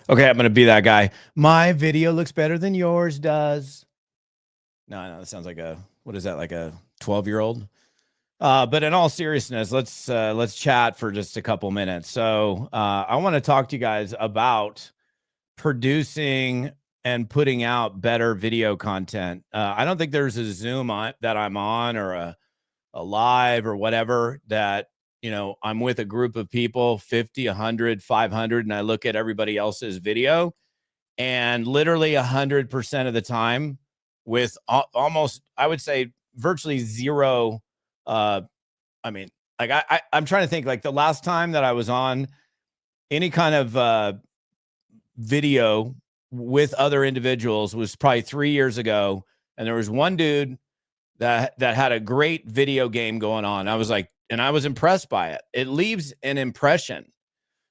Okay, I'm gonna be that guy. My video looks better than yours does. No, that sounds like what is that, like a 12-year-old? But in all seriousness, let's chat for just a couple minutes. So I want to talk to you guys about producing and putting out better video content. I don't think there's a Zoom that I'm on, or a live or whatever, that I'm with a group of people, 50, 100, 500, and I look at everybody else's video, and literally 100% of the time, with almost, I would say, virtually zero. uh I mean, like, I'm trying to think, like, the last time that I was on any kind of video with other individuals was probably 3 years ago, and there was one dude that had a great video game going on. I was like, and I was impressed by it. It leaves an impression.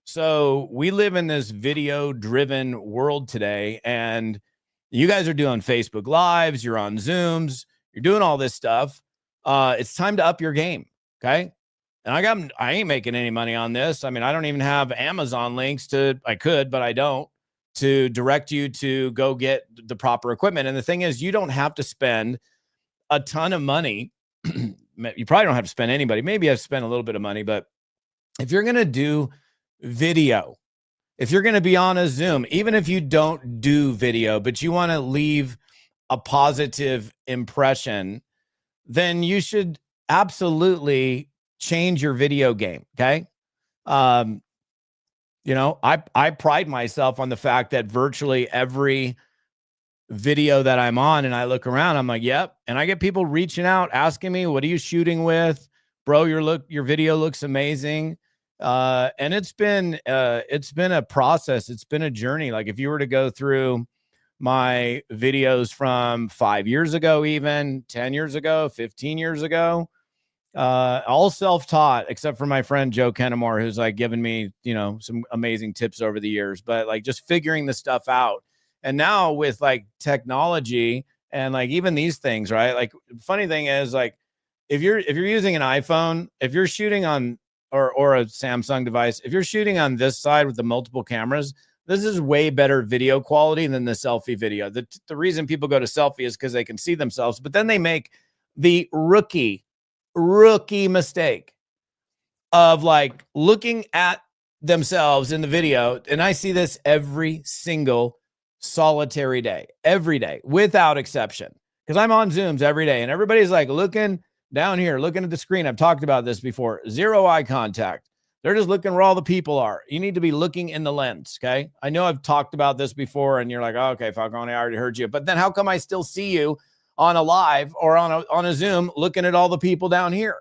So we live in this video driven world today, and you guys are doing Facebook Lives, you're on Zooms, you're doing all this stuff. It's time to up your game. Okay. And I ain't making any money on this. I mean, I don't even have Amazon links I could, but I don't, to direct you to go get the proper equipment. And the thing is, you don't have to spend a ton of money. You probably don't have to spend anybody. Maybe I've spent a little bit of money, but if you're going to do video, if you're going to be on a Zoom, even if you don't do video, but you want to leave a positive impression, then you should absolutely change your video game. Okay. I pride myself on the fact that virtually every video that I'm on, and I look around, I'm like, yep. And I get people reaching out, asking me, what are you shooting with? Bro, your video looks amazing. And it's been a process. It's been a journey. Like, if you were to go through my videos from 5 years ago, even 10 years ago, 15 years ago, all self-taught, except for my friend Joe Kennemore, who's like given me, some amazing tips over the years, but like just figuring the stuff out. And now with like technology and like even these things, right? Like, funny thing is, like, if you're using an iPhone, if you're shooting on, or a Samsung device, if you're shooting on this side with the multiple cameras, this is way better video quality than the selfie video. The reason people go to selfie is because they can see themselves, but then they make the rookie mistake of like looking at themselves in the video. And I see this every single solitary day, every day, without exception, because I'm on Zooms every day, and everybody's like looking down here, looking at the screen. I've talked about this before. Zero eye contact. They're just looking where all the people are. You need to be looking in the lens. Okay. I know I've talked about this before, and you're like, oh, okay, Falcone, I already heard you. But then how come I still see you on a live or on a Zoom looking at all the people down here?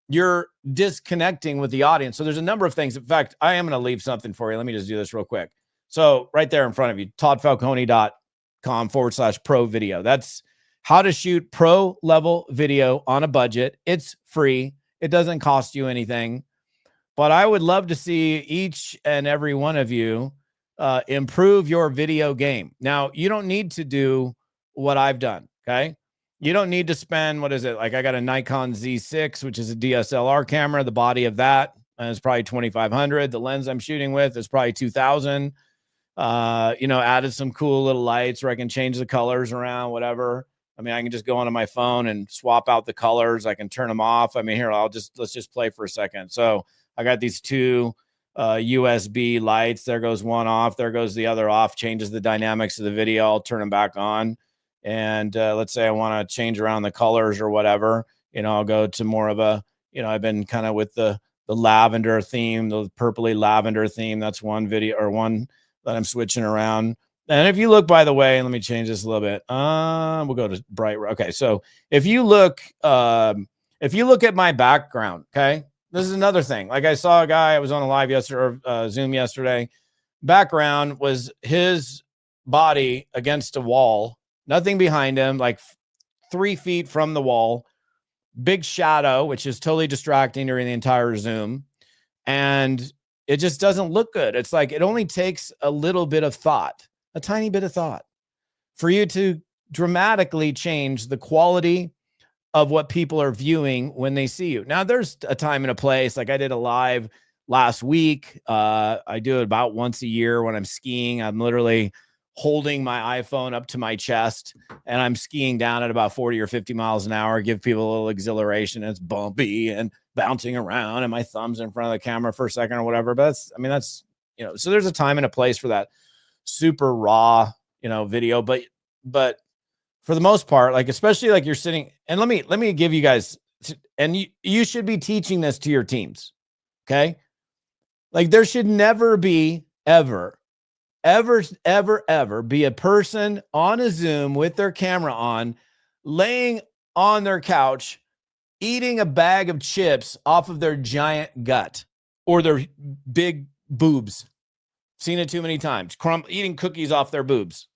You're disconnecting with the audience. So there's a number of things. In fact, I am going to leave something for you. Let me just do this real quick. So right there in front of you, toddfalcone.com/pro video. That's how to shoot pro level video on a budget. It's free. It doesn't cost you anything. But I would love to see each and every one of you improve your video game. Now, you don't need to do what I've done. Okay. You don't need to spend, what is it? Like, I got a Nikon Z6, which is a DSLR camera. The body of that is probably 2,500. The lens I'm shooting with is probably 2,000. Added some cool little lights where I can change the colors around, whatever. I mean, I can just go onto my phone and swap out the colors. I can turn them off. I mean, here, let's just play for a second. So I got these two USB lights. There goes one off. There goes the other off. Changes the dynamics of the video. I'll turn them back on. And let's say I want to change around the colors or whatever. I'll go to more of a, I've been kind of with the lavender theme, the purpley lavender theme. That's one video, or one that I'm switching around. And if you look, by the way, let me change this a little bit. We'll go to bright. Okay. So if you look at my background, okay, this is another thing. Like, I saw a guy, I was on a live yesterday, or Zoom yesterday. Background was his body against a wall, nothing behind him, like 3 feet from the wall, big shadow, which is totally distracting during the entire Zoom. And it just doesn't look good. It's like, it only takes a little bit of thought, a tiny bit of thought, for you to dramatically change the quality of what people are viewing when they see you. Now, there's a time and a place. Like, I did a live last week. I do it about once a year when I'm skiing. I'm literally holding my iPhone up to my chest and I'm skiing down at about 40 or 50 miles an hour, give people a little exhilaration. It's bumpy and bouncing around and my thumb's in front of the camera for a second or whatever. But that's, so there's a time and a place for that super raw, video. But for the most part, like, especially like you're sitting, and let me give you guys, and you should be teaching this to your teams. Okay. Like there should never be ever be a person on a Zoom with their camera on, laying on their couch, eating a bag of chips off of their giant gut or their big boobs. Seen it too many times. Eating cookies off their boobs.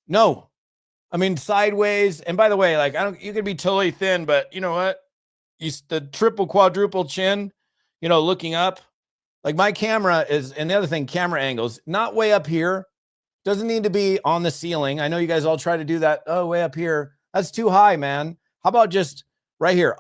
No. I mean, sideways. And by the way, like, you could be totally thin, but you know what? The triple, quadruple chin, looking up. Like my camera is, and the other thing, camera angles, not way up here. Doesn't need to be on the ceiling. I know you guys all try to do that. Oh, way up here. That's too high, man. How about just right here?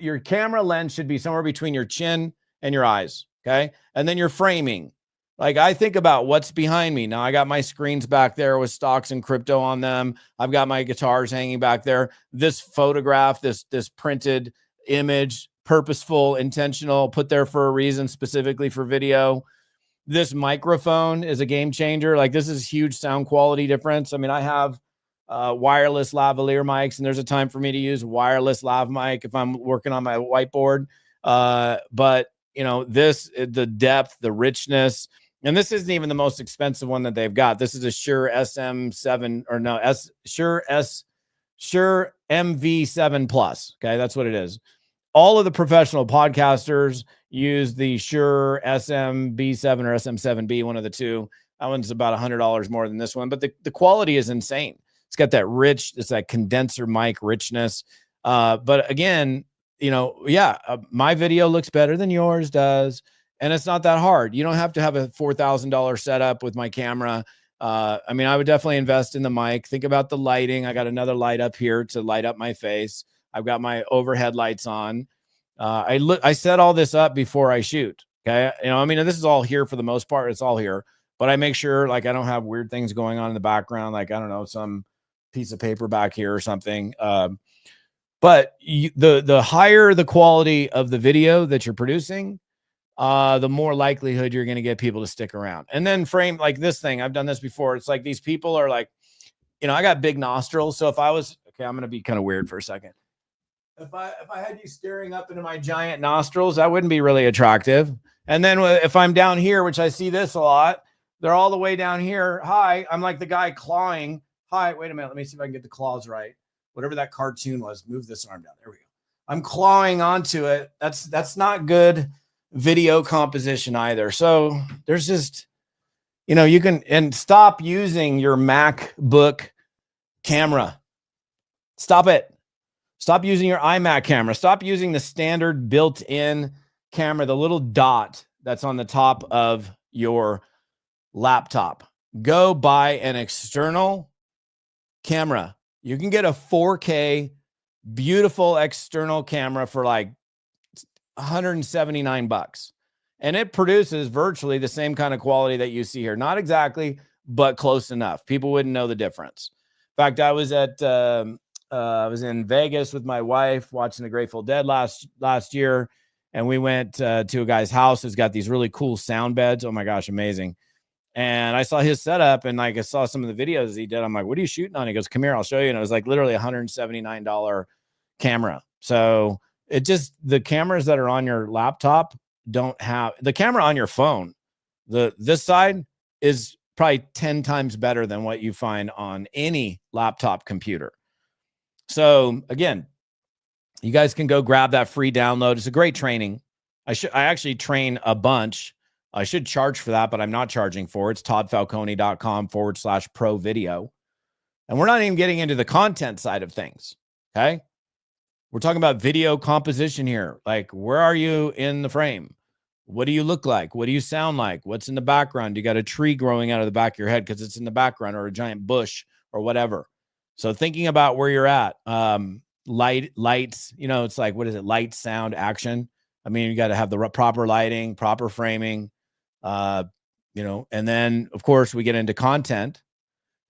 Your camera lens should be somewhere between your chin and your eyes. Okay. And then your framing. Like I think about what's behind me. Now I got my screens back there with stocks and crypto on them. I've got my guitars hanging back there. This photograph, this printed image, purposeful, intentional, put there for a reason, specifically for video. This microphone is a game changer. Like this is huge sound quality difference. I mean, I have wireless lavalier mics, and there's a time for me to use wireless lav mic if I'm working on my whiteboard. But the depth, the richness, and this isn't even the most expensive one that they've got. This is a Shure SM7 or no, Shure MV7 Plus. Okay, that's what it is. All of the professional podcasters use the Shure SM-B7 or SM7B, one of the two. That one's about $100 more than this one, but the quality is insane. It's got that condenser mic richness. But again, my video looks better than yours does. And it's not that hard. You don't have to have a $4,000 setup with my camera. I would definitely invest in the mic. Think about the lighting. I got another light up here to light up my face. I've got my overhead lights on. I set all this up before I shoot. Okay. This is all here for the most part. It's all here, but I make sure like I don't have weird things going on in the background. Like, I don't know, some piece of paper back here or something. But the higher the quality of the video that you're producing, the more likelihood you're going to get people to stick around. And then frame like this thing. I've done this before. It's like these people are like, I got big nostrils. So if I was, okay, I'm going to be kind of weird for a second. If I had you staring up into my giant nostrils, that wouldn't be really attractive. And then if I'm down here, which I see this a lot, they're all the way down here. Hi, I'm like the guy clawing. Hi, wait a minute. Let me see if I can get the claws right. Whatever that cartoon was, move this arm down. There we go. I'm clawing onto it. That's not good video composition either. So there's just, you can, and stop using your MacBook camera. Stop it. Stop using your iMac camera. Stop using the standard built-in camera, the little dot that's on the top of your laptop. Go buy an external camera. You can get a 4K beautiful external camera for like $179. And it produces virtually the same kind of quality that you see here. Not exactly, but close enough. People wouldn't know the difference. In fact, I was in Vegas with my wife watching the Grateful Dead last year. And we went to a guy's house who's got these really cool sound beds. Oh my gosh, amazing. And I saw his setup and like I saw some of the videos he did. I'm like, what are you shooting on? He goes, come here, I'll show you. And it was like literally $179 camera. So the cameras that are on your laptop don't have the camera on your phone. This side is probably 10 times better than what you find on any laptop computer. So again, you guys can go grab that free download. It's a great training. I actually train a bunch. I should charge for that, but I'm not charging for it. It's toddfalcone.com/pro video. And we're not even getting into the content side of things. Okay. We're talking about video composition here. Like, where are you in the frame? What do you look like? What do you sound like? What's in the background? You got a tree growing out of the back of your head because it's in the background, or a giant bush or whatever. So thinking about where you're at, lights, it's like, what is it? Light, sound, action. I mean, you got to have the proper lighting, proper framing, you know, and then of course we get into content.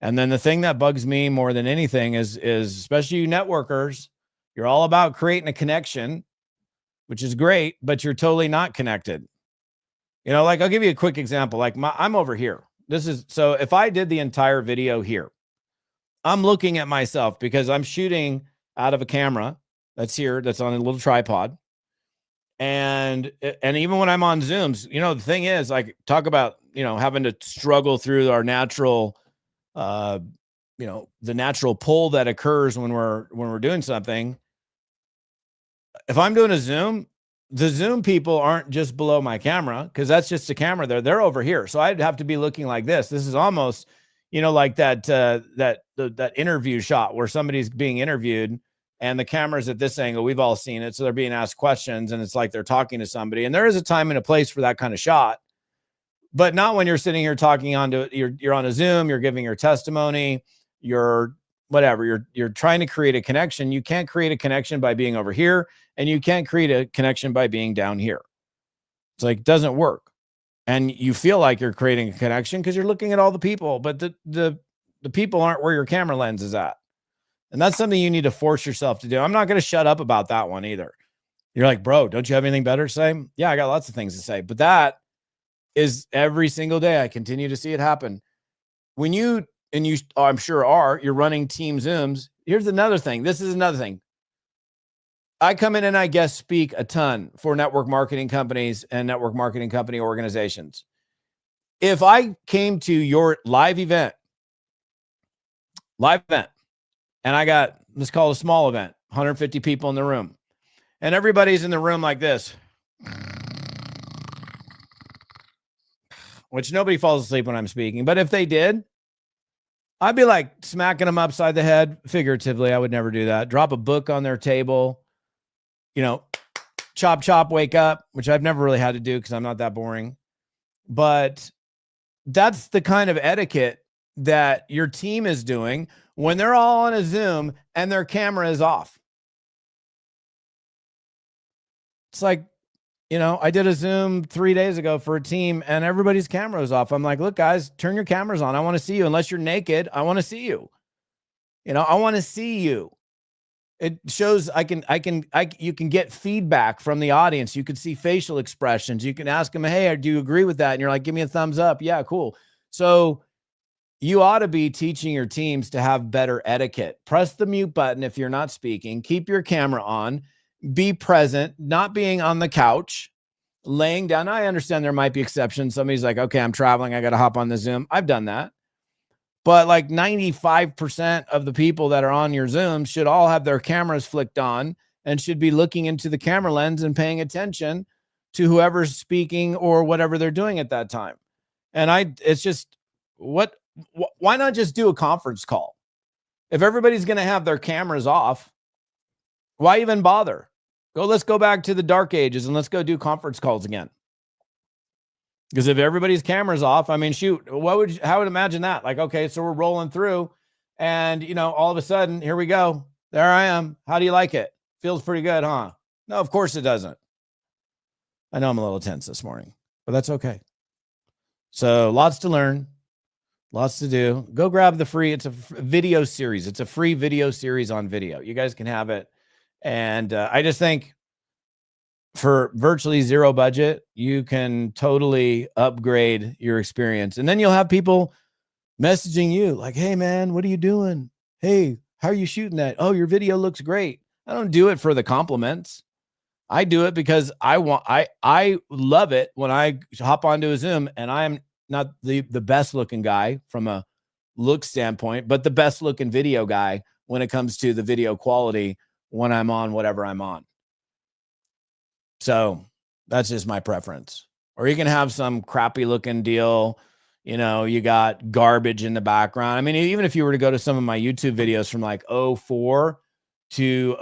And then the thing that bugs me more than anything is especially you networkers, you're all about creating a connection, which is great, but you're totally not connected. You know, like I'll give you a quick example. Like I'm over here. This is so if I did the entire video here, I'm looking at myself because I'm shooting out of a camera that's here, that's on a little tripod. And even when I'm on Zooms, you know, the thing is, like, talk about, you know, having to struggle through our natural, you know, the natural pull that occurs when we're doing something. If I'm doing a Zoom, the Zoom people aren't just below my camera because that's just a camera there. They're over here. So I'd have to be looking like this. This is almost, you know, like that that interview shot where somebody's being interviewed and the camera's at this angle. We've all seen it. So they're being asked questions and it's like they're talking to somebody. And there is a time and a place for that kind of shot, but not when you're sitting here talking you're on a Zoom, you're giving your testimony, you're whatever, you're trying to create a connection. You can't create a connection by being over here, and you can't create a connection by being down here. It's like, it doesn't work. And you feel like you're creating a connection because you're looking at all the people, but the people aren't where your camera lens is at. And that's something you need to force yourself to do. I'm not going to shut up about that one either. You're like, bro, don't you have anything better to say? Yeah, I got lots of things to say, but that is every single day. I continue to see it happen. When you, and you, I'm sure you're running team Zooms. Here's another thing. This is another thing. I come in and I guest speak a ton for network marketing companies and network marketing company organizations. If I came to your live event, and I got, let's call it a small event, 150 people in the room, and everybody's in the room like this, which nobody falls asleep when I'm speaking, but if they did, I'd be like smacking them upside the head. Figuratively, I would never do that. Drop a book on their table, you know, chop, chop, wake up, which I've never really had to do because I'm not that boring. But that's the kind of etiquette that your team is doing when they're all on a Zoom and their camera is off. It's like, you know, I did a Zoom 3 days ago for a team and everybody's camera was off. I'm like, look, guys, turn your cameras on. I want to see you. Unless you're naked, I want to see you. You know, I want to see you. It shows you can get feedback from the audience. You can see facial expressions. You can ask them, hey, do you agree with that? And you're like, give me a thumbs up. Yeah, cool. So you ought to be teaching your teams to have better etiquette. Press the mute button if you're not speaking. Keep your camera on. Be present, not being on the couch, laying down. I understand there might be exceptions. Somebody's like, okay, I'm traveling. I got to hop on the Zoom. I've done that. But like 95% of the people that are on your Zoom should all have their cameras flicked on and should be looking into the camera lens and paying attention to whoever's speaking or whatever they're doing at that time. And it's just, why not just do a conference call? If everybody's going to have their cameras off, why even bother? Let's go back to the dark ages and let's go do conference calls again. Because if everybody's camera's off, I mean, shoot, how would imagine that? Like, okay, so we're rolling through and, you know, all of a sudden, here we go. There I am. How do you like it? Feels pretty good, huh? No, of course it doesn't. I know I'm a little tense this morning, but that's okay. So lots to learn, lots to do. Go grab the free, it's a video series. It's a free video series on video. You guys can have it. And I just think for virtually zero budget, you can totally upgrade your experience. And then you'll have people messaging you like, hey man, what are you doing? Hey, how are you shooting that? Oh, your video looks great. I don't do it for the compliments. I do it because I love it when I hop onto a Zoom and I'm not the best looking guy from a look standpoint, but the best looking video guy when it comes to the video quality when I'm on whatever I'm on. So that's just my preference. Or you can have some crappy looking deal. You know, you got garbage in the background. I mean, even if you were to go to some of my YouTube videos from like 04 to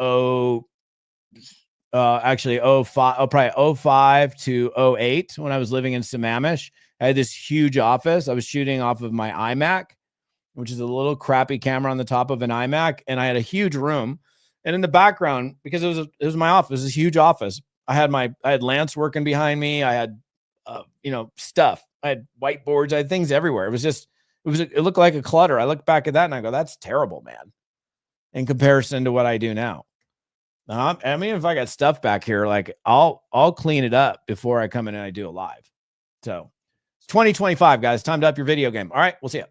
05 to 08, when I was living in Sammamish, I had this huge office. I was shooting off of my iMac, which is a little crappy camera on the top of an iMac. And I had a huge room. And in the background, because it was my office, this huge office, I had Lance working behind me. I had, stuff. I had whiteboards. I had things everywhere. It looked like a clutter. I look back at that and I go, that's terrible, man, in comparison to what I do now. I mean, if I got stuff back here, like I'll clean it up before I come in and I do a live. So it's 2025, guys. Time to up your video game. All right, we'll see you.